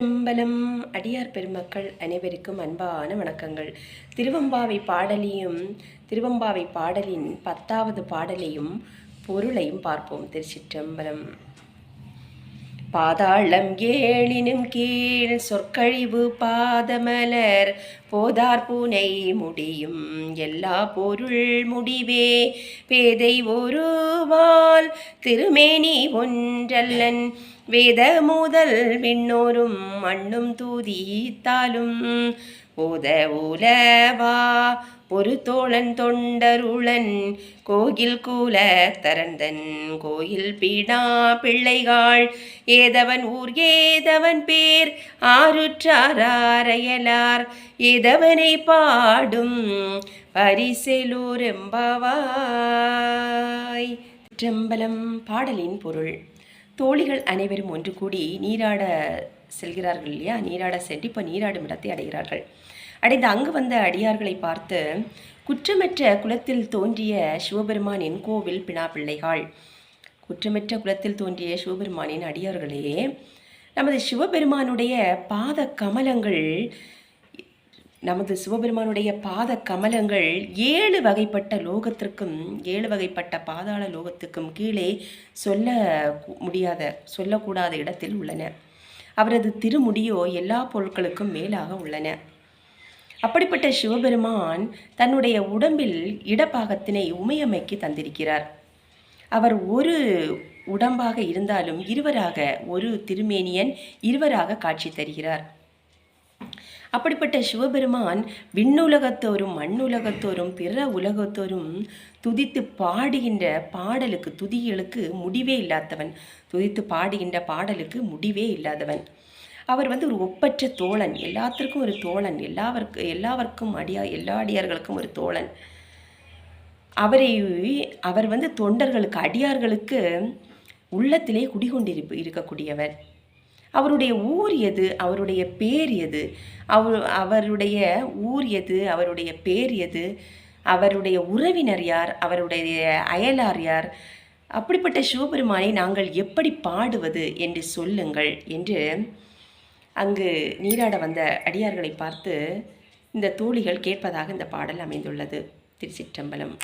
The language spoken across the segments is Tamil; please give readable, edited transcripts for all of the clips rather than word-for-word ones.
அம்பலம் அடியார் பெருமக்கள் அனைவருக்கும் அன்பான வணக்கங்கள். திருவம்பாவை பாடலின் 10வது பாடலையும் பொருளையும் பார்ப்போம். திருச்சிற்றம்பலம். பாதாளம் ஏழினும் கீழ் சொற்கழிவு பாதமலர் போதார் பூனை முடியும் எல்லா பொருள் முடிவே பேதை ஒருவால் திருமேனி ஒன்றல்லன் வேத முதல் விண்ணோரும் மண்ணும் தூதித்தாலும் ஓத உலவா ஒரு தோழன் தொண்டருளன் கோயில் கூல தரந்தன் கோயில் பீடா பிள்ளைகாள் ஏதவன் ஊர் ஏதவன் பேர் ஆருற்றாரையலார் ஏதவனை பாடும் பரிசெலூர் எம்பாவாய். சிற்றம்பலம். பாடலின் பொருள். தோழிகள் அனைவரும் ஒன்று கூடி நீராட செல்கிறார்கள் இல்லையா? நீராட சென்று இப்போ நீராடும் இடத்தை அடைகிறார்கள். அடைந்து அங்கு வந்த அடியார்களை பார்த்து, குற்றமற்ற குலத்தில் தோன்றிய சிவபெருமானின் கோவில் பிணா பிள்ளைகள். குற்றமற்ற குலத்தில் தோன்றிய சிவபெருமானின் அடியார்களே, நமது சிவபெருமானுடைய பாத கமலங்கள் 7 வகைப்பட்ட லோகத்திற்கும் 7 வகைப்பட்ட பாதாள லோகத்துக்கும் கீழே சொல்லக்கூடாத இடத்தில் உள்ளன. அவரது திருமுடியோ எல்லா பொருட்களுக்கும் மேலாக உள்ளன. அப்படிப்பட்ட சிவபெருமான் தன்னுடைய உடம்பில் இடப்பாகத்தினை உமையம்மைக்கு தந்திருக்கிறார். அவர் ஒரு உடம்பாக இருந்தாலும் ஒரு திருமேனியன் இருவராக காட்சி தருகிறார். அப்படிப்பட்ட சிவபெருமான் விண்ணுலகத்தோறும் மண்ணுலகத்தோறும் பிற உலகத்தோறும் துதித்து பாடுகின்ற துதிகளுக்கு முடிவே இல்லாதவன். துதித்து பாடுகின்ற பாடலுக்கு முடிவே இல்லாதவன். அவர் ஒரு ஒப்பற்ற தோழன், எல்லாத்திற்கும் ஒரு தோழன், எல்லா அடியார்களுக்கும் ஒரு தோழன். அவர் தொண்டர்களுக்கு அடியார்களுக்கு உள்ளத்திலே இருக்கக்கூடியவர். அவருடைய ஊர் எது, அவருடைய பேர் எது, அவருடைய ஊர் எது, அவருடைய பேர் எது, அவருடைய உறவினர் யார், அவருடைய அயலார் யார், அப்படிப்பட்ட சிவபெருமானை நாங்கள் எப்படி பாடுவது என்று சொல்லுங்கள் என்று அங்கு நீராட வந்த அடியார்களை பார்த்து இந்த தோழிகள் கேட்பதாக இந்த பாடல் அமைந்துள்ளது. திருச்சிற்றம்பலம்.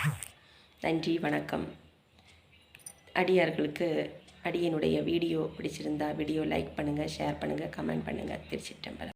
நன்றி, வணக்கம். அடியனுடைய வீடியோ பிடிச்சிருந்தா வீடியோ லைக் பண்ணுங்கள், ஷேர் பண்ணுங்கள், கமெண்ட் பண்ணுங்கள். திருச்சிற்றம்பலம்.